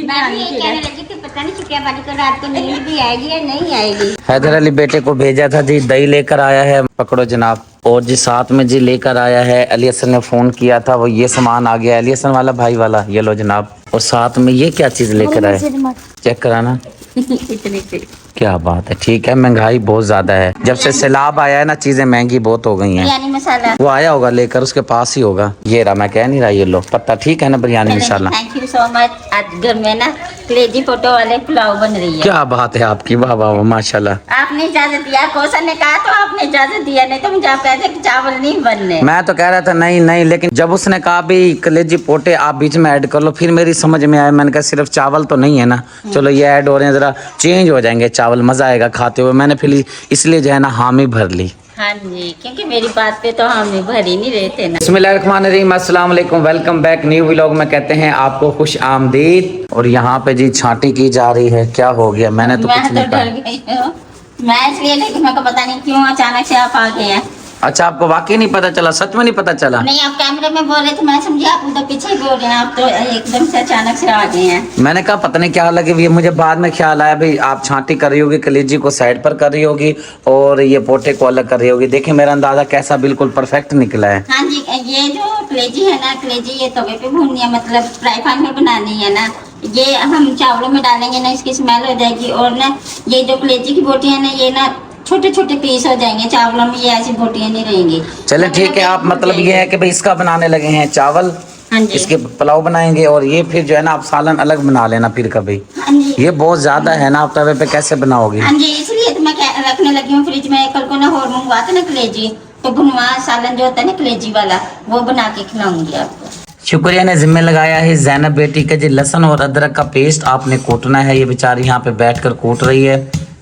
कहने लगी थी पता नहीं चिकिया वाली को रात को नींद भी आएगी या नहीं आएगी। हैदर अली बेटे को भेजा था जी, दही लेकर आया है, पकड़ो जनाब। और जी साथ में जी लेकर आया है, अली हसन ने फोन किया था, वो ये सामान आ गया, अली हसन वाला भाई वाला, ये लो जनाब। और साथ में ये क्या चीज लेकर आए, चेक कराना। इतने से क्या बात है, ठीक है। महंगाई बहुत ज्यादा है, जब से सैलाब आया है ना चीजें महंगी बहुत हो गई हैं। बिरयानी मसाला वो आया होगा लेकर, उसके पास ही होगा। ये रहा, मैं कह नहीं रहा, ये लो पत्ता, ठीक है ना biryani masala. Thank you so much. आज घर में ना कलेजी फोटो वाले पुलाव बन रही है। क्या बात है आपकी, वाह वाह माशाल्लाह। आपने इजाजत दिया, कौशल ने कहा तो आपने इजाजत दिया, नहीं तो मुझे आप कहते कि चावल नहीं बनने। मैं तो कह रहा था नहीं नहीं, लेकिन जब उसने कहा भी कलेजी पोटे आप बीच में ऐड कर लो, फिर मेरी समझ में आया। मैंने कहा सिर्फ चावल तो नहीं है ना, चलो ये ऐड हो रहे हैं, जरा चेंज हो जाएंगे चावल, मजा आएगा खाते हुए। मैंने फिर इसलिए जो है ना हामी भर ली। हाँ जी, क्योंकि मेरी बात पे तो हामी भर ही नहीं रहे थे ना। बिस्मिल्लाहिर्रहमानिर्रहीम, अस्सलाम वालेकुम, वेलकम बैक न्यू व्लॉग में कहते हैं आपको खुश आमदीद। और यहाँ पे जी छांटी की जा रही है, क्या हो गया, मैंने तो कुछ नहीं डर गई हूँ मैं, इसलिए लेकिन मेरे को पता नहीं क्यों अचानक से आप आ गए हैं। अच्छा, आपको वाकई नहीं पता चला, सच में नहीं पता चला? नहीं, आप कैमरे में बोल रहे थे, मैं समझी आप उधर पीछे ही बोल रहे हैं, आप तो एकदम से अचानक से आ गए हैं। मैंने कहा पता नहीं क्या लगे, ये मुझे बाद में ख्याल आया भाई आप छांटी कर रही होगी, कलेजी को साइड पर कर रही होगी और ये पोटे को अलग कर रही होगी। देखिए मेरा अंदाजा कैसा बिल्कुल परफेक्ट निकला है। हाँ जी, ये जो कलेजी है ना, कलेजी ये तवे पे भूननी है, मतलब फ्राई पैन में बनानी है ना। ये हम चावलों में डालेंगे ना, इसकी स्मेल हो जाएगी। और ना ये जो कलेजी की बोटी है ना, ये ना छोटे छोटे पीस हो जाएंगे चावलों में, ये ऐसी बोटियां नहीं रहेंगी। चले ठीक है, आप मतलब ये है कि भाई इसका बनाने लगे हैं चावल, हाँ जी, इसके पुलाव बनाएंगे और ये फिर जो है ना आप सालन अलग बना लेना फिर कभी। हाँ जी, ये बहुत ज्यादा है ना, आप तवे पे कैसे बनाओगे? हाँ जी, इसलिए तो मैं रखने लगी हूँ फ्रिज में। कल को ना और मंगवाते ना कलेजी, तो भुनवा सालन जो होता है ना कलेजी वाला, वो बना के खिलाऊंगी आपको। शुक्रिया ने जिम्मे लगाया है ज़ैनब बेटी का जी। लहसुन और अदरक का पेस्ट आपने कूटना है, ये बेचारी यहाँ पे बैठकर कूट रही है,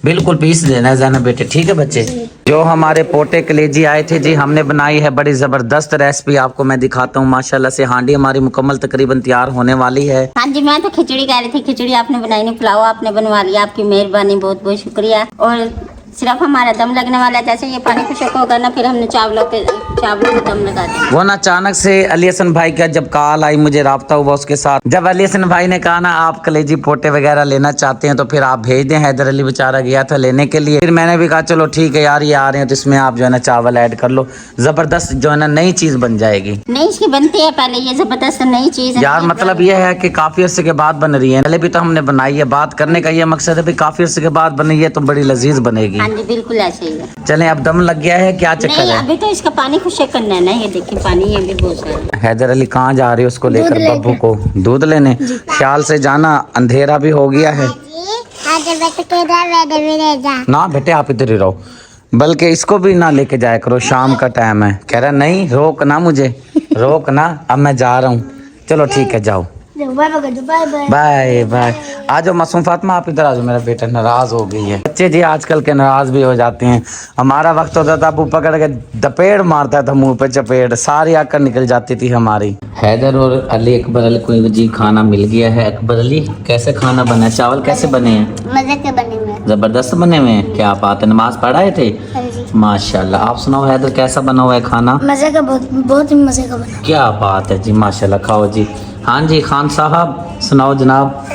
बिल्कुल पीस देना है ज़ैनब बेटे, ठीक है बच्चे। जो हमारे पोटे कलेजी आए थे जी, हमने बनाई है बड़ी ज़बरदस्त रेसिपी, आपको मैं दिखाता हूँ। माशाल्लाह से हांडी हमारी मुकम्मल तकरीबन तैयार होने वाली है। हाँ जी, मैं तो खिचड़ी कह रही थी, खिचड़ी आपने बनाई नहीं, पुलाव आपने बनवा लिया, आपकी मेहरबानी, बहुत बहुत शुक्रिया। और सिर्फ हमारा दम लगने वाला है, जैसे ये पानी खुशक होगा ना, फिर हमने चावलों पे दम लगा दिया। वो ना अचानक से अली हसन भाई का जब कॉल आई, मुझे राब्ता हुआ उसके साथ, जब अली हसन भाई ने कहा ना आप कलेजी पोटे वगैरह लेना चाहते हैं तो फिर आप भेज दें। हैदर अली बेचारा गया था लेने के लिए, फिर मैंने भी कहा चलो ठीक है यार, ये आ रहे हैं तो इसमें आप जो है ना चावल ऐड कर लो, जबरदस्त जो है ना नई चीज बन जाएगी। नहीं, इसकी बनती है पहले, ये जबरदस्त नई चीज है यार। मतलब ये है कि काफी अरसे के बाद बन रही है, पहले भी तो हमने बनाई है। बात करने का ये मकसद है, काफी अरसे के बाद बनी है तो बड़ी लजीज बनेगी। हाँ जी, बिल्कुल ऐसे ही है। चलें, अब दम लग गया है, क्या चक्कर नहीं, है? अभी तो इसका पानी खुशक करना है ना, ये देखिए पानी अभी बहुत सारा। हैदर अली कहाँ जा रही है उसको लेकर? बब्बू को दूध लेने, ख्याल से जाना, अंधेरा भी हो गया है ना। बेटे आप इधर ही रहो, बल्कि इसको भी ना लेके जाया करो, शाम का टाइम है। कह रहा नहीं, रोक ना मुझे, रोक ना, अब मैं जा रहा हूँ। चलो ठीक है, जाओ, बाय बाय। आ जाओ मासूम फातिमा, आप इधर आ जाओ, मेरा बेटा नाराज हो गई है। बच्चे जी आजकल के नाराज भी हो जाते हैं। हमारा वक्त होता था अबू पकड़ के दपेड़ मारता था, मुंह पे चपेड़, सारी आकर निकल जाती थी हमारी। हैदर और अली, अकबर अली को जी खाना मिल गया है। अकबर अली कैसे खाना बना है, चावल कैसे बने हैं? मजे के बने हुए, जबरदस्त बने हुए हैं। क्या बात है, नमाज पढ़ाए थे? माशाल्लाह। आप सुनाओ हैदर, कैसा बना हुआ है खाना? मजे का, बहुत ही मजे का बना। क्या बात है जी, माशाल्लाह। खाओ जी। हाँ जी खान साहब सुनाओ जनाब।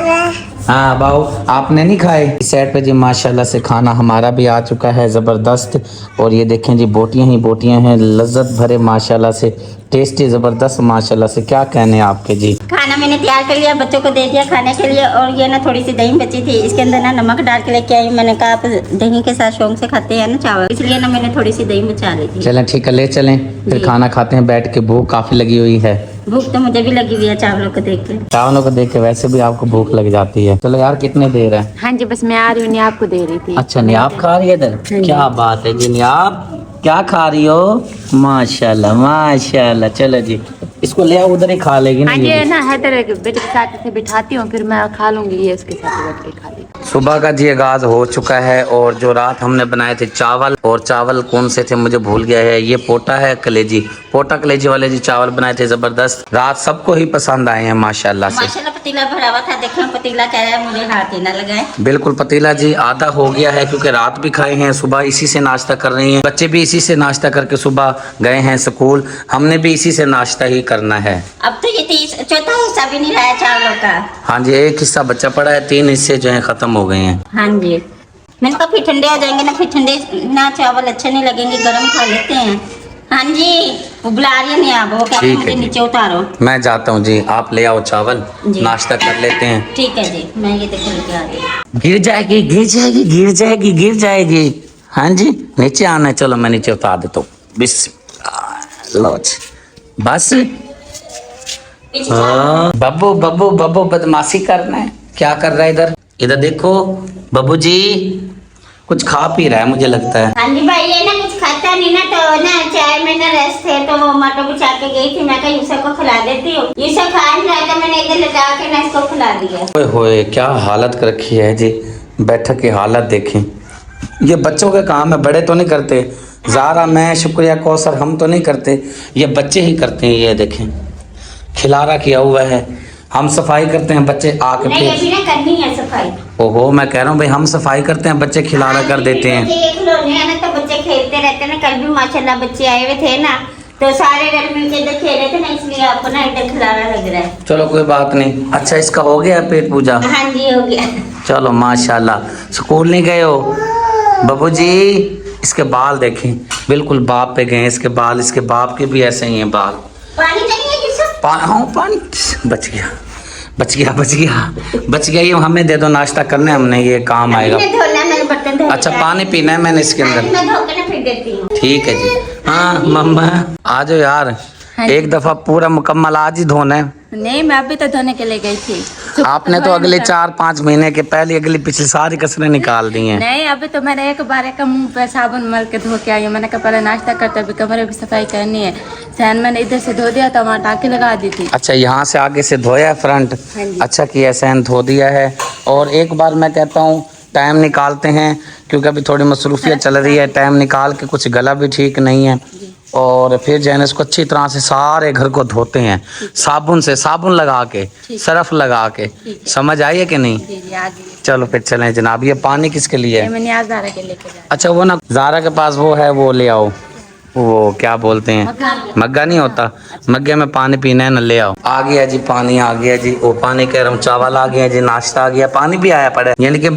हाँ बाऊ, आपने नहीं खाए? इस साइड पे जी माशाल्लाह से खाना हमारा भी आ चुका है, ज़बरदस्त। और ये देखें जी, बोटियाँ ही बोटियाँ हैं, लज्जत भरे माशाल्लाह से, टेस्टी ज़बरदस्त माशाल्लाह से, क्या कहने हैं आपके जी। खाना मैंने तैयार कर लिया, बच्चों को दे दिया खाने के लिए। और ये ना थोड़ी सी दही बची थी, इसके अंदर ना नमक डाल के लेके आई। मैंने कहा आप दही के साथ शौक से खाते हैं ना चावल, इसलिए ना मैंने थोड़ी सी दही बचा ली थी। चलें ठीक है, ले चलें फिर खाना खाते हैं बैठ के, भूख काफ़ी लगी हुई है। भूख तो मुझे भी लगी हुई है चावलों को देख के। चावलों को देख के वैसे भी आपको भूख लग जाती है। चलो यार, कितने देर है? हाँ जी, बस मैं आ रही हूँ, नहीं आपको दे रही थी। अच्छा, नहीं आप खा रही है इधर? क्या बात है जी, नहीं आप क्या खा रही हो? माशाल्लाह माशाल्लाह। चलो जी, इसको ले आओ, उधर ही खा लेगी ना। हाँ जी, ना हैदर के बेटे के साथ इसे बिठाती हूँ, फिर मैं खा लूंगी, ये उसके साथ बैठ के खा लेगी। सुबह का जी आगाज हो चुका है। और जो रात हमने बनाए थे चावल, और चावल कौन से थे मुझे भूल गया है, ये पोटा है कलेजी, पोटा कलेजी वाले जी चावल बनाए थे, जबरदस्त। रात सबको ही पसंद आए हैं माशाल्लाह से। माशाल्लाह पतीला भरा हुआ था, देखो पतीला कह रहा है मुझे हाथ ही ना लगाए। बिल्कुल पतीला जी आधा हो गया है, क्योंकि रात भी खाए हैं, सुबह इसी से नाश्ता कर रही हैं, बच्चे भी इसी से नाश्ता करके सुबह गए हैं स्कूल, हमने भी इसी से नाश्ता ही करना है। अब तो ये चौथा हिस्सा भी नहीं रहा चावलों का। हाँ जी, एक हिस्सा बच्चा पड़ा है, 3 हिस्से जो हैं खत्म हो गए हैं। हाँ जी, मैंने कहा फिर ठंडे हो जाएंगे ना, फिर ठंडे ना चावल अच्छे नहीं लगेंगे, गरम खा लेते हैं। हाँ जी, वो बुला रही है नहीं, आप वो कहते हैं ठीक है मुझे जी। नीचे उतारो। मैं जाता हूँ जी, आप ले आओ चावल, जी। नाश्ता कर लेते हैं। ठीक है जी, मैं ये देखो लेके आ रही। गिर जाएगी, गिर जाएगी, गिर जाएगी, गिर जाएगी। हाँ जी, नीचे आना है, चलो मैं नीचे उतार देता हूँ। बिस्मिल्लाह, लो जी, बस। हाँ, बब्बू बब्बू बब्बू बदमाशी करना है, क्या कर रहा है इधर? इधर देखो बब्बू जी, कुछ खा पी रहा है मुझे लगता है। हाँ जी भाई, ये ना कुछ खाता नहीं ना, तो ना चाय में ना रस थे, तो वो मटर बिछा के गई थी, मैं कहा यूसुफ को खिला देती हूँ। यूसुफ खा नहीं रहा था, मैंने इधर लगा के ना इसको खिला दिया। ओए होए, क्या हालत कर रखी है जी, बैठक की हालत देखें। ये बच्चों के काम है, बड़े तो नहीं करते। ज़ारा, मैं, शुक्रिया, कौसर, हम तो नहीं करते, ये बच्चे ही करते हैं। ये देखें, खिलारा किया हुआ है, हम सफाई करते हैं, बच्चे आके नहीं, फिर। अभी ना करनी है सफाई। ओहो, मैं कह रहा हूँ भाई, हम सफाई करते हैं, बच्चे खिलारा कर देते हैं। बच्चे खिलौने हैं ना, तो बच्चे खेलते रहते हैं ना। कल भी माशाल्लाह बच्चे आए हुए थे ना, तो सारे घर मिल के इधर खेल रहे थे ना, इसलिए आपको ना इधर खिलाना लग रहा है। चलो कोई बात नहीं। अच्छा, इसका हो गया पेट पूजा? हाँ जी, हो गया। चलो माशाल्लाह। स्कूल नहीं गए हो बाबू जी? इसके बाल देखें, बिल्कुल बाप पे गए इसके बाल, इसके बाप के भी ऐसे ही हैं बाल। पानी नहीं है यूसुफ? हाँ, पानी बच गया, बच गया, बच गया, बच गया। ये हमें दे दो, नाश्ता करने हमने, ये काम आएगा। मैंने धोना, मैंने बर्तन धो अच्छा, पानी पीना है मैंने इसके अंदर। मैं धो के ना फिर देती हूँ। ठीक है जी। हाँ मम्मा, आ जाओ यार, एक दफा पूरा मुकम्मल आज ही धोना है। नहीं, मैं अभी तो धोने के लिए गई थी। आपने तो अगले 4-5 महीने के पहले अगली पिछली सारी कसरें निकाल दी हैं। नहीं, अभी तो मैंने एक बार एक मुंह पे साबुन मल के धो के आई हूँ। मैंने कहा पहले नाश्ता करते, अभी कमरे की सफाई करनी है। सहन मैंने इधर से धो दिया था, वहाँ टाँकी लगा दी थी। अच्छा, यहाँ से आगे से धोया है फ्रंट? हाँ जी। अच्छा किया, सहन धो दिया है। और एक बार मैं कहता हूँ टाइम निकालते हैं, क्योंकि अभी थोड़ी मसरूफियत चल रही है, टाइम निकाल के, कुछ गला भी ठीक नहीं है, और फिर जो है ना इसको अच्छी तरह से सारे घर को धोते हैं साबुन से, साबुन लगा के, सर्फ लगा के। समझ आई है कि नहीं? जी जी, आ गई। चलो फिर चलें जनाब। ये पानी किसके लिए ये है? मैंने आज ज़ारा के लेके जाया। अच्छा, वो ना ज़ारा के पास वो है, वो ले आओ। वो क्या बोलते हैं, मग्गा नहीं होता, मग्गे में पानी पीना है ना, ले आओ। आ गया जी पानी, आ गया जी। वो पानी कह रहा हूँ, चावल आ गया जी, नाश्ता आ गया, पानी भी आया पड़ा है। यानी कि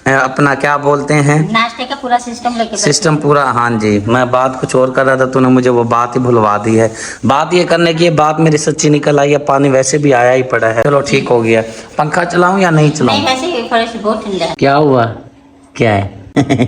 अपना क्या बोलते हैं, नाश्ते का पूरा सिस्टम लेके सिस्टम पूरा। हाँ जी, मैं बात कुछ और कर रहा था, तूने मुझे वो बात ही भुलवा दी है। बात ये करने की, बात मेरी सच्ची निकल आई है, पानी वैसे भी आया ही पड़ा है। चलो ठीक हो गया। पंखा चलाऊं या नहीं चलाऊं? नहीं, वैसे ही फर्श बहुत ठंडा है। क्या हुआ, क्या है?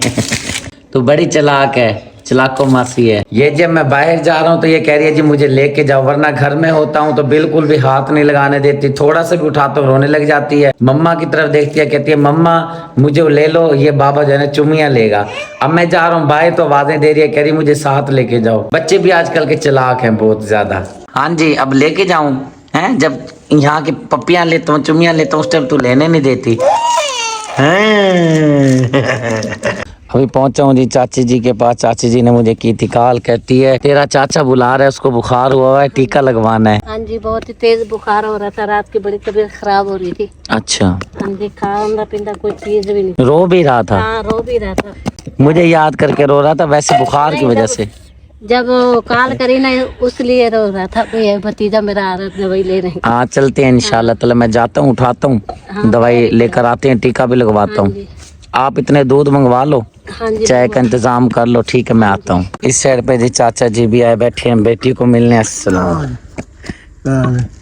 तू बड़ी चालाक है, चलाको मासी है ये। जब मैं बाहर जा रहा हूँ तो ये कह रही है जी मुझे लेके जाओ, वरना घर में होता हूँ तो बिल्कुल भी हाथ नहीं लगाने देती, थोड़ा सा भी उठाता हूँ रोने लग जाती है। मम्मा की तरफ देखती है, कहती है मम्मा मुझे ले लो, ये बाबा जो है ना चुम्मियाँ लेगा। अब मैं जा रहा हूँ बाहर तो आवाजें दे रही है, कह रही मुझे साथ लेके जाओ। बच्चे भी आजकल के चालाक हैं बहुत ज्यादा। हाँ जी, अब लेके जाऊँ हैं? जब यहाँ की पप्पियाँ लेता हूँ, चुम्मियाँ लेता हूँ, उस टाइम तू लेने नहीं देती। अभी पहुंचा हूँ जी चाची जी के पास। चाची जी ने मुझे की थी कॉल, कहती है तेरा चाचा बुला रहा है, उसको बुखार हुआ है, टीका लगवाना है। हाँ जी, बहुत ही तेज बुखार हो रहा था, रात की बड़ी तबीयत खराब हो रही थी। अच्छा, हाँ जी, खाना पीना कोई चीज भी नहीं। रो भी रहा था? हाँ, रो भी रहा था। मुझे याद करके रो रहा था, वैसे बुखार की वजह से। जब कॉल करी ना, उसलिए रो रहा था। ये भतीजा मेरा आ रहा, दवाई ले रहे हैं। हाँ चलते हैं इंशाल्लाह ताला। मैं जाता हूँ, उठाता हूँ, दवाई लेकर आते हैं, टीका भी लगवाता हूँ। आप इतने दूध मंगवा लो, हाँ जी, चाय का इंतजाम कर लो। ठीक है, मैं आता हूँ। इस साइड पे जी चाचा जी भी आए बैठे हैं बेटी को मिलने। अस्सलाम,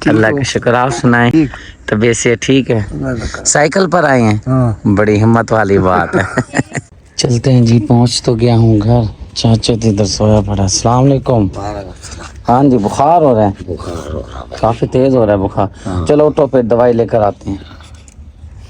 अल्लाह का शुक्र। आप सुनाएं, तबीयत से ठीक है? साइकिल पर आए हैं, बड़ी हिम्मत वाली बात है। चलते हैं जी, पहुँच तो गया हूँ घर। चाचा तो इधर सोया पड़ा। अस्सलाम वालेकुम। हाँ जी, बुखार हो रहा है? काफी तेज हो रहा है बुखार। चलो उठो, फिर दवाई लेकर आते हैं।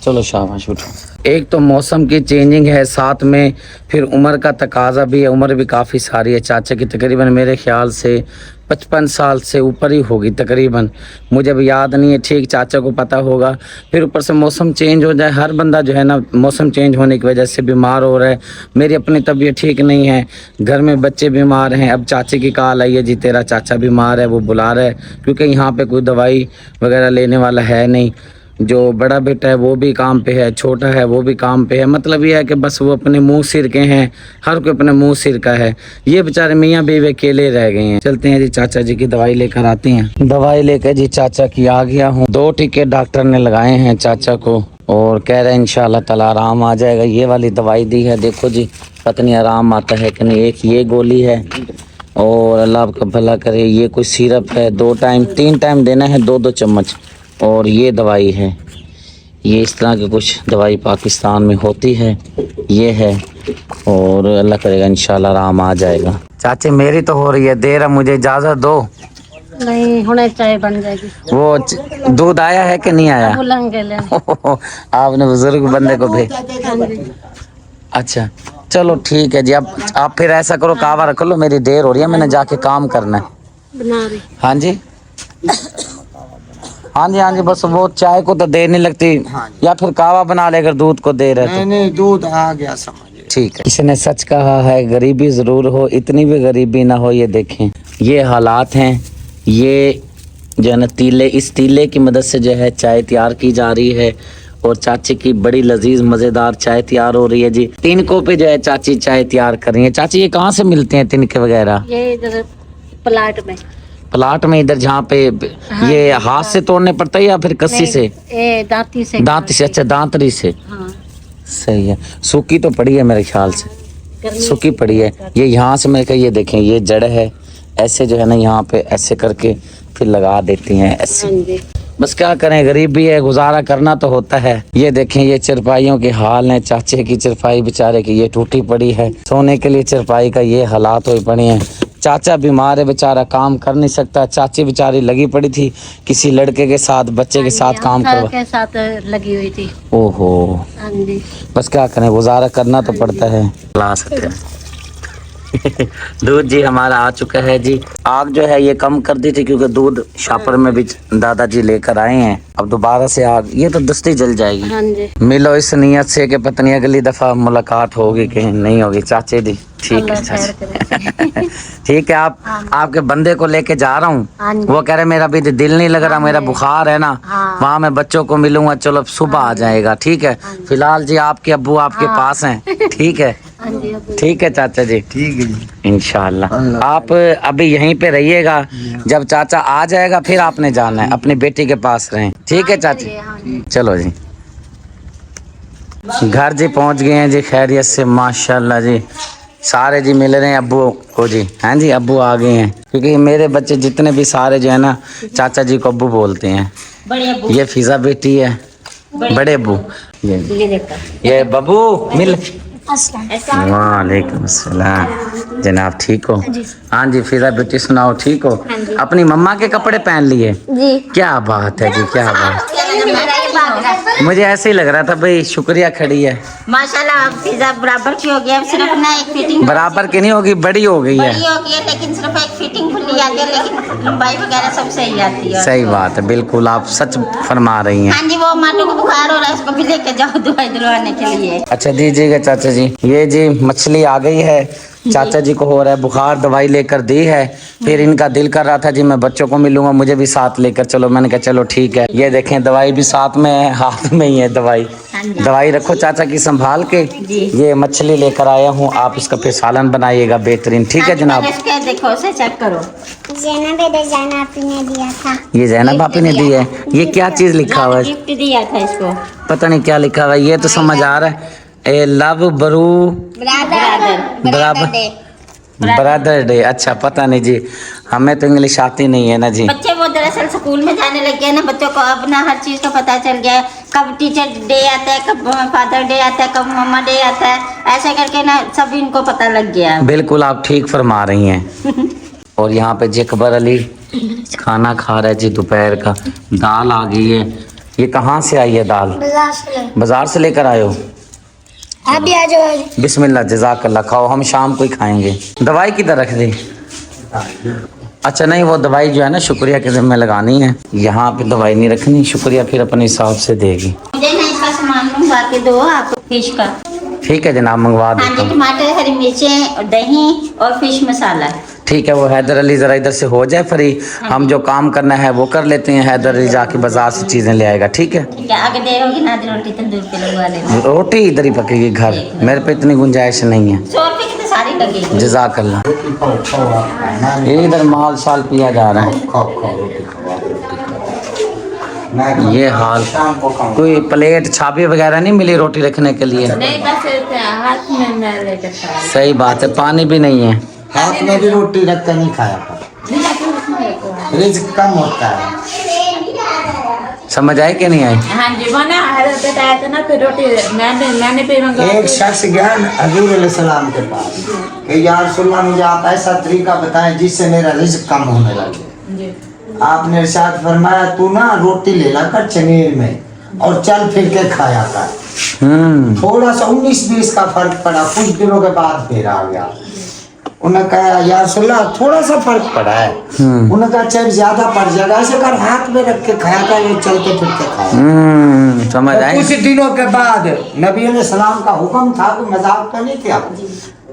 चलो शाबाश, उठो। एक तो मौसम की चेंजिंग है, साथ में फिर उम्र का तकाजा भी है, उम्र भी काफ़ी सारी है। चाचा की तकरीबन मेरे ख्याल से 55 साल से ऊपर ही होगी तकरीबन, मुझे अब याद नहीं है ठीक, चाचा को पता होगा। फिर ऊपर से मौसम चेंज हो जाए, हर बंदा जो है ना मौसम चेंज होने की वजह से बीमार हो रहा है। मेरी अपनी तबीयत ठीक नहीं है, घर में बच्चे बीमार हैं। अब चाचे की कॉल आई है जी तेरा चाचा बीमार है, वो बुला रहा है, क्योंकि यहाँ पे कोई दवाई वगैरह लेने वाला है नहीं। जो बड़ा बेटा है वो भी काम पे है, छोटा है वो भी काम पे है। मतलब ये है कि बस वो अपने मुंह सिर के हैं, हर कोई अपने मुंह सिर का है। ये बेचारे मियाँ बीवी अकेले रह गए हैं। चलते हैं जी चाचा जी की दवाई लेकर आते हैं। दवाई लेकर जी चाचा की आ गया हूँ। 2 टीके डॉक्टर ने लगाए हैं चाचा को और कह रहे हैं इंशाल्लाह ताला आराम आ जाएगा। ये वाली दवाई दी है, देखो जी पता नहीं आराम आता है कि नहीं। एक ये गोली है और अल्लाह आपका भला करे, ये कोई सिरप है, 2 टाइम 3 टाइम देना है, 2-2 चम्मच। और ये दवाई है, ये इस तरह की कुछ दवाई पाकिस्तान में होती है, ये है। और अल्लाह करेगा इंशाल्लाह आराम आ जाएगा। चाची मेरी तो हो रही है देर, है मुझे इजाज़त दो। नहीं होने चाय बन जाएगी। वो दूध आया है कि नहीं आया? बुलाएंगे ले। आपने बुजुर्ग बंदे को भेज। अच्छा चलो ठीक है जी। अब आप फिर ऐसा करो, कावा रख लो, मेरी देर हो रही है, मैंने जाके काम करना है। बना रही। हाँ जी हाँ जी बस वो चाय को तो देर नहीं लगती। या फिर कावा बना ले अगर दूध को देर है तो। नहीं दूध आ गया समझ। ठीक है। किसी ने सच कहा है, गरीबी जरूर हो, इतनी भी गरीबी ना हो। ये देखें ये हालात हैं। ये जो है ना तीले, इस तीले की मदद से जो है चाय तैयार की जा रही है और चाची की बड़ी लजीज मज़ेदार चाय तैयार हो रही है जी। तिनकों पे जो है चाची चाय तैयार कर रही है। चाची ये कहाँ से मिलते हैं तिनके वगैरह? ये इधर प्लाट में। प्लाट में इधर जहाँ पे ये हाथ से तोड़ने पड़ता है या फिर कस्सी से? दांती से। दांत से, अच्छा दांतरी से। हाँ। सही है। सूखी तो पड़ी है मेरे ख्याल से, सूखी पड़ी है। ये यहाँ से मेरे को ये देखें ये जड़ है, ऐसे जो है ना यहाँ पे ऐसे करके फिर लगा देती हैं ऐसे। बस क्या करें, गरीबी है, गुजारा करना तो होता है। ये देखें ये चरपाइयों के हाल हैं। चाचे की चरपाई बेचारे की ये टूटी पड़ी है, सोने के लिए चरपाई का ये हालात हुए पड़े हैं। चाचा बीमार है बेचारा, काम कर नहीं सकता। चाची बेचारी लगी पड़ी थी किसी लड़के के साथ, बच्चे के साथ काम के साथ लगी हुई थी। ओहो हाँ जी। बस क्या करें, गुजारा करना तो पड़ता है। ला सकते हैं। दूध जी हमारा आ चुका है जी। आग जो है ये कम कर दी थी क्योंकि दूध शापर में भी दादाजी लेकर आए हैं। अब दोबारा से आग ये तो दस्ती जल जाएगी। हाँ जी। मिलो इस नियत से कि पता नहीं अगली दफा मुलाकात होगी कि नहीं होगी। चाचे जी ठीक है चाचा। ठीक है। आपके बंदे को लेके जा रहा हूँ। वो कह रहे मेरा अभी दिल नहीं लग रहा, मेरा बुखार है ना, वहाँ मैं बच्चों को मिलूंगा। चलो सुबह आ जाएगा। ठीक है। फिलहाल जी आपके अब्बू आपके पास हैं। ठीक है ठीक है चाचा जी। ठीक है इंशाल्लाह। आप अभी यहीं पे रहिएगा, जब चाचा आ जाएगा फिर आपने जाना है, अपनी बेटी के पास रहें। ठीक है चाची। चलो जी घर जी पहुंच गए हैं जी खैरियत से माशाल्लाह जी। सारे जी मिल रहे हैं अब्बू को जी। हाँ जी अब्बू आ गए हैं क्योंकि मेरे बच्चे जितने भी सारे जो है ना चाचा जी को अब्बू बोलते हैं। ये फिजा बेटी है, बड़े अब्बू। ये बब्बू मिल। वालेकुम अस्सलाम। जनाब ठीक हो? हाँ जी। फिजा बेटी सुनाओ ठीक हो? अपनी मम्मा के कपड़े पहन लिए जी। क्या बात है जी, क्या बात। मुझे ऐसे ही लग रहा था भाई। शुक्रिया खड़ी है माशाल्लाह। फिजा बराबर की हो गया, सिर्फ ना एक फिटिंग बराबर की नहीं होगी, बड़ी हो गई है। बड़ी हो गई है लेकिन सिर्फ एक फिटिंग खुली आती है, लेकिन लंबाई वगैरह सब सही आती है। सही बात है, बिल्कुल आप सच फरमा रही हैं। हाँ जी। वो माटो को बुखार हो रहा है, उसको भी लेके जाओ दवाई दिलवाने के लिए। अच्छा दीजिएगा चाचा जी। ये जी मछली आ गई है, चाचा जी को हो रहा है बुखार, दवाई लेकर दी है। फिर इनका दिल कर रहा था जी मैं बच्चों को मिलूंगा, मुझे भी साथ लेकर चलो। मैंने कहा चलो ठीक है। ये देखें दवाई भी साथ में है, हाथ में ही है दवाई। दवाई रखो चाचा की संभाल के। ये मछली लेकर आया हूँ, आप इसका फिर सालन बनाइएगा बेहतरीन। ठीक है जनाब। देखो उसे चेक करो। जैनब आपी ने दिया था। ये जैनब आपी ने दी है। ये क्या चीज लिखा हुआ है? गिफ्ट दिया था इसको, पता नहीं क्या लिखा हुआ है। ये तो समझ आ रहा है ए लव बरू ब्रदर डे। अच्छा पता नहीं जी, हमें तो इंग्लिश आती नहीं है ना जी। बच्चे वो दरअसल स्कूल में जाने लग गए ना, बच्चों को अब ना हर चीज का पता चल गया है। कब टीचर डे आता है, कब फादर डे आता है, कब मम्मा डे आता है, ऐसे करके ना सब इनको पता लग गया। बिल्कुल आप ठीक फरमा रही हैं। और यहाँ पे जी अकबर अली खाना खा रहा है जी दोपहर का। दाल आ गई है। ये कहाँ से आई है दाल? बाजार से लेकर आए हो? आप भी आ जाओ। बिस्मिल्लाह जज़ाकल्लाह। खाओ, हम शाम को ही खाएंगे। दवाई किधर रख दी? अच्छा नहीं, वो दवाई जो है ना शुक्रिया के ज़िम्मे लगानी है, यहाँ पे दवाई नहीं रखनी। शुक्रिया फिर अपने हिसाब से देगी। मुझे ना इसका सामान मंगवा के दो आप, फिश का। ठीक है जनाब मंगवा देता हूँ। टमाटर, हरी मिर्चें, दही और फिश मसाला। ठीक है, वो हैदर अली ज़रा इधर से हो जाए फ्री, हम जो काम करना है वो कर लेते हैं। हैदर अली जाके बाजार से चीज़ें ले आएगा, ठीक है? ठीक है, आगे दे होगी ना रोटी तो दूर पे लगवा लेना। रोटी इधर ही पकेगी घर, मेरे पे इतनी गुंजाइश नहीं है। 100 रुपए की तो सारी लगेगी। जज़ाकल्लाह। खाओ ये इधर माल शाल पिया जा रहा है। खाओ रोटी खाओ। ये हाल, शाम को खाओ। कोई प्लेट छाबी वगैरह नहीं मिली रोटी रखने के लिए? नहीं, बस ऐसे हाथ में मैं लेकर खाया। सही बात है, पानी भी नहीं है। हाथ में भी रोटी रख कर नहीं खाया कर, रिस्क कम होता है। समझ आए कि नहीं आई? हाँ जी, वो ना हजरत आया था ना, फिर रोटी मैंने भी मंगवाई। एक शख्स गया हजूर अलैहिस्सलाम के पास कि या रसूलल्लाह, मुझे आप ऐसा तरीका बताएं जिससे मेरा रिस्क कम होने लगे। जी। आपने इरशाद फरमाया, तू ना रोटी ले ला कर चनेर में और चल फिर के खाया कर। थोड़ा सा 19-20 का फर्क पड़ा, कुछ दिनों के बाद फिर आ गया। उन्होंने कहा या रसूलल्लाह थोड़ा सा फर्क पड़ा है। उन्होंने कहा चाहे ज्यादा पड़ जाएगा, ऐसे कर हाथ में रख के खाया कर, ये चलते फिरते खाया। समझ आए? कुछ दिनों के बाद नबी अलैहि सलाम का हुक्म था, तो मजाक तो नहीं किया,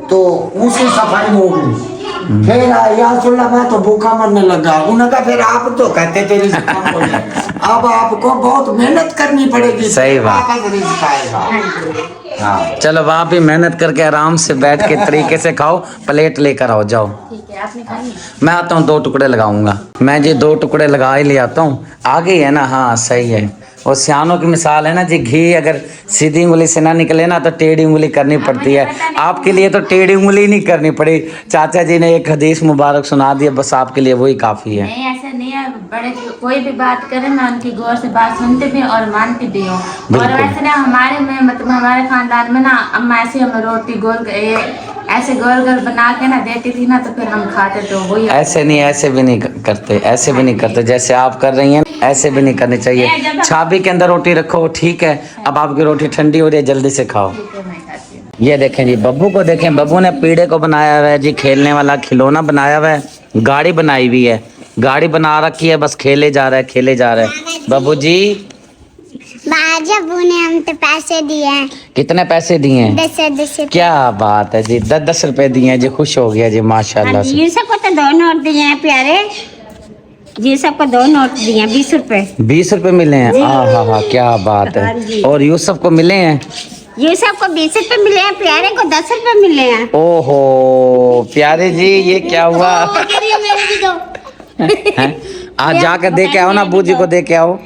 तो उसी सफाई में हो गई। फिर या रसूलल्लाह मैं तो भूखा मरने लगा। उन्होंने कहा फिर आप तो कहते थे रिस्क कम हो जाए, अब आपको बहुत मेहनत करनी पड़ेगी। सही बात। वापस रिस्क आएगा। हाँ। चलो वहाँ भी मेहनत करके आराम से बैठ के तरीके से खाओ, प्लेट लेकर आओ, जाओ। ठीक है, आपने खाई है? मैं आता हूँ, 2 टुकड़े लगाऊंगा मैं जी, 2 टुकड़े लगा ही ले आता हूँ। आगे है ना? हाँ सही है। और सियानों की मिसाल है ना जी, घी अगर सीधी उंगली से ना निकले ना तो टेढ़ी उंगली करनी पड़ती है। आपके लिए तो टेढ़ी उंगली नहीं करनी पड़ी, चाचा जी ने एक हदीस मुबारक सुना दिया, बस आपके लिए वही काफ़ी है। नहीं, ऐसा नहीं है। बड़े कोई भी बात करे मैं उनकी गौर से बात सुनती भी और मानती भी हूँ। और वैसे ना हमारे में मतलब हमारे खानदान में ना अम्मा ऐसे हमें रोटी गोल ऐसे गोल गोल बना के ना देती थी ना, तो फिर हम खाते, तो वही। ऐसे नहीं, ऐसे भी नहीं करते, ऐसे भी नहीं करते जैसे आप कर रही हैं, ऐसे भी नहीं करनी चाहिए। छाबी के अंदर रोटी रखो, ठीक है? अब आपकी रोटी ठंडी हो रही है, जल्दी से खाओ। ये देखें जी, बब्बू को देखें, बब्बू ने पीड़े को बनाया हुआ है जी, खेलने वाला खिलौना बनाया हुआ है, गाड़ी बनाई हुई है, गाड़ी बना रखी है, बस खेले जा रहा है, खेले जा रहा है। बब्बू जी बाजबू ने हम तो पैसे दिए हैं, कितने पैसे दिए हैं? 10 क्या बात है जी, 10-10 रुपए दिए हैं जी, खुश हो गया जी माशाल्लाह से। ये सबको तो 2 नोट दिए हैं प्यारे जी, सबको 2 नोट दिए हैं, 20 रुपए। 20 रुपए मिले हैं? हाँ, क्या बात है। और यूसुफ को मिले हैं? ये सबको 20 रुपए मिले हैं, प्यारे को 10 रुपए मिले हैं। ओहो प्यारे जी, ये क्या हुआ? हैं? आज जाकर दे के आओ ना, बूजी को दे के आओ।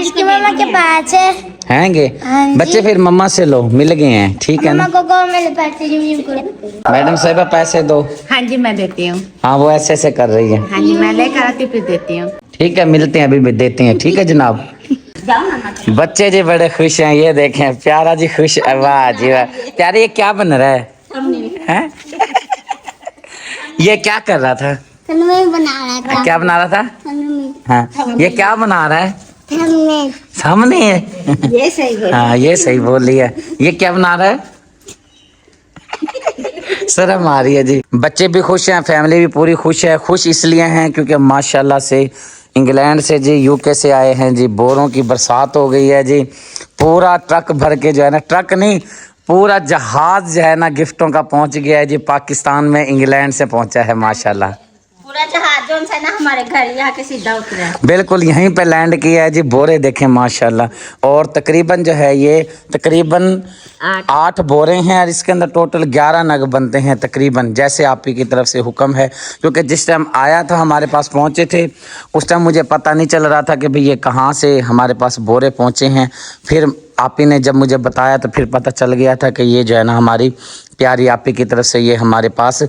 इसकी मम्मा के पास हैंगे बच्चे, फिर मम्मा से लो, मिल गए हैं, ठीक है ना? को मेरे पैसे मैडम साहिबा पैसे दो। हाँ जी, मैं देती हूँ। हाँ वो ऐसे ऐसे कर रही है। हाँ जी, मैं लेकर आती फिर देती हूँ। ठीक है, मिलते हैं, अभी भी देते हैं, ठीक है जनाब। बच्चे जी बड़े खुश हैं, ये देखें प्यारा जी खुश, वाह जी वाह। प्यारे ये क्या बन रहा है? ये क्या कर रहा था? बना रहा था। क्या बना रहा था? हाँ, ये क्या बना रहा है? सामने है। ये सही बोल। हाँ ये सही बोल रही है। ये क्या बना रहा है? शर्म आ रही है जी। बच्चे भी खुश हैं, फैमिली भी पूरी खुश है। खुश इसलिए हैं क्योंकि माशाल्लाह से इंग्लैंड से जी, यूके से आए हैं जी, बोरों की बरसात हो गई है जी। पूरा ट्रक भर के जो है ना, ट्रक नहीं पूरा जहाज जो है ना गिफ्टों का पहुंच गया है जी पाकिस्तान में, इंग्लैंड से पहुंचा है माशाल्लाह। पूरा जहाज जो है ना हमारे घर यहाँ के सीधा उतरा है। बिल्कुल यहीं पे लैंड किया है जी। बोरे देखें माशाल्लाह। और तकरीबन जो है ये तकरीबन 8 बोरे हैं और इसके अंदर टोटल 11 नग बनते हैं तकरीबन, जैसे आप ही की तरफ से हुक्म है। क्योंकि जिस टाइम आया था हमारे पास पहुंचे थे, उस टाइम मुझे पता नहीं चल रहा था कि भाई ये कहाँ से हमारे पास बोरे पहुंचे हैं। फिर आप ही ने जब मुझे बताया तो फिर पता चल गया था कि ये जो है ना हमारी प्यारी आप ही की तरफ से ये हमारे पास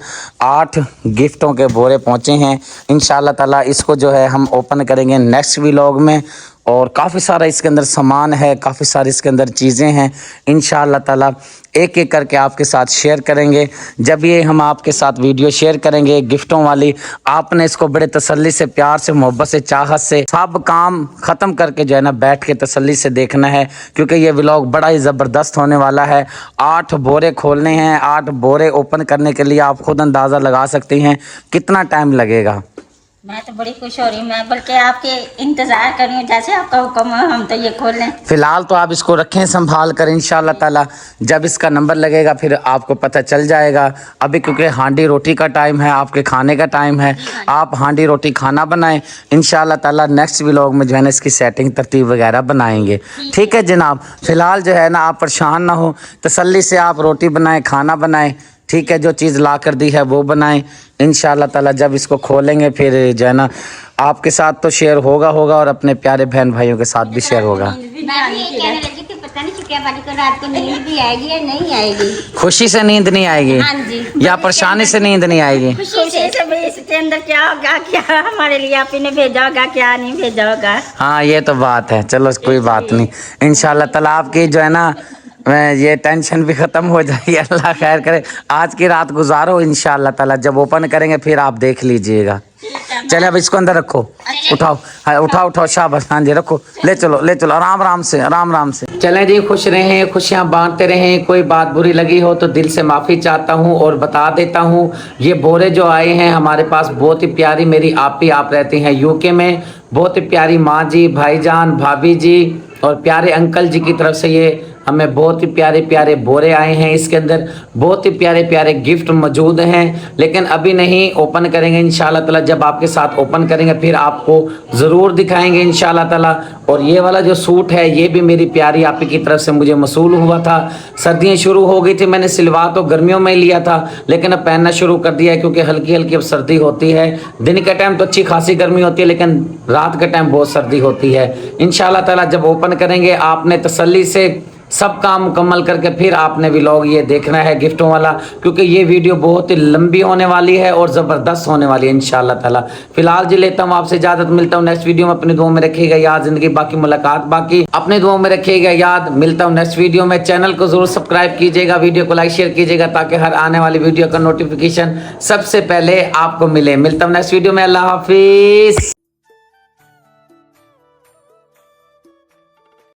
8 गिफ्टों के बोरे पहुंचे हैं। इंशाल्लाह ताला इसको जो है हम ओपन करेंगे नेक्स्ट व्लॉग में। और काफ़ी सारा इसके अंदर सामान है, काफ़ी सारी इसके अंदर चीज़ें हैं। इंशाल्लाह ताला एक एक करके आपके साथ शेयर करेंगे। जब ये हम आपके साथ वीडियो शेयर करेंगे गिफ्टों वाली, आपने इसको बड़े तसल्ली से, प्यार से, मोहब्बत से, चाहत से सब काम ख़त्म करके जो है ना बैठ के तसल्ली से देखना है। क्योंकि ये व्लॉग बड़ा ही ज़बरदस्त होने वाला है। 8 बोरे खोलने हैं। 8 बोरे ओपन करने के लिए आप खुद अंदाज़ा लगा सकती हैं कितना टाइम लगेगा। मैं तो बड़ी खुश हो रही हूँ, मैं बल्कि आपके इंतजार कर रही हूँ, जैसे आपका हुक्म हो हम तो ये खोल लें। फिलहाल तो आप इसको रखें संभाल कर, इंशाल्लाह ताला जब इसका नंबर लगेगा फिर आपको पता चल जाएगा। अभी क्योंकि हांडी रोटी का टाइम है, आपके खाने का टाइम है, आप हांडी रोटी खाना बनाएं। इंशाल्लाह ताला नेक्स्ट व्लॉग में जो है ना इसकी सेटिंग तरतीब वगैरह बनाएंगे। ठीक है जनाब, फिलहाल जो है ना आप परेशान ना हो, तसल्ली से आप रोटी बनाएं, खाना बनाएं। ठीक है, जो चीज़ ला कर दी है वो बनाएं। इंशाल्लाह ताला जब इसको खोलेंगे फिर जो है ना आपके साथ तो शेयर होगा और अपने प्यारे बहन भाइयों के साथ भी शेयर होगा। मैं भी ये कहने लगी थी पता नहीं शुक्रिया वाली को रात को नींद भी आएगी या नहीं आएगी। खुशी से नींद नहीं आएगी हाँ जी। या परेशानी से नींद नहीं आएगी? खुशी से भाई इसके अंदर क्या होगा, क्या हमारे लिए आप ही ने भेजा होगा, क्या नहीं भेजा होगा। हाँ ये तो बात है, चलो कोई बात नहीं। इंशाल्लाह ताला आपकी जो है ना ये टेंशन भी ख़त्म हो जाएगी, अल्लाह खैर करे। आज की रात गुजारो इंशाल्लाह ताला, जब ओपन करेंगे फिर आप देख लीजिएगा। चले अब इसको अंदर रखो, उठाओ, हाँ उठाओ शाबाश, हाँ जी रखो, ले चलो आराम से। चलें जी, खुश रहें, खुशियाँ बांटते रहें। कोई बात बुरी लगी हो तो दिल से माफ़ी चाहता हूँ और बता देता हूँ, ये बोरे जो आए हैं हमारे पास, बहुत ही प्यारी मेरी आप रहती हैं यूके में, बहुत ही प्यारी माँ जी, भाईजान, भाभी जी और प्यारे अंकल जी की तरफ से ये हमें बहुत ही प्यारे प्यारे बोरे आए हैं। इसके अंदर बहुत ही प्यारे प्यारे गिफ्ट मौजूद हैं, लेकिन अभी नहीं, ओपन करेंगे इंशाल्लाह ताला। जब आपके साथ ओपन करेंगे फिर आपको ज़रूर दिखाएंगे इंशाल्लाह ताला। और ये वाला जो सूट है ये भी मेरी प्यारी आपी की तरफ से मुझे मसूल हुआ था। सर्दियाँ शुरू हो गई थी, मैंने सिलवा तो गर्मियों में ही लिया था, लेकिन अब पहनना शुरू कर दिया है क्योंकि हल्की हल्की अब सर्दी होती है। दिन के टाइम तो अच्छी खासी गर्मी होती है, लेकिन रात के टाइम बहुत सर्दी होती है। इंशाल्लाह ताला जब ओपन करेंगे आपने तसल्ली से सब काम मुकम्मल करके फिर आपने व्लॉग ये देखना है गिफ्टों वाला, क्योंकि ये वीडियो बहुत ही लंबी होने वाली है और ज़बरदस्त होने वाली है इंशाल्लाह ताला। फिलहाल जी लेता हूँ आपसे इजाज़त, मिलता हूँ नेक्स्ट वीडियो में। अपनी दुआओं में रखिएगा याद, ज़िंदगी बाकी मुलाकात बाकी, अपने दुआओं में रखिएगा याद। मिलता हूँ नेक्स्ट वीडियो में। चैनल को ज़रूर सब्सक्राइब कीजिएगा, वीडियो को लाइक शेयर कीजिएगा ताकि हर आने वाली वीडियो का नोटिफिकेशन सबसे पहले आपको मिले। मिलता हूँ नेक्स्ट वीडियो में, अल्लाह हाफिज़।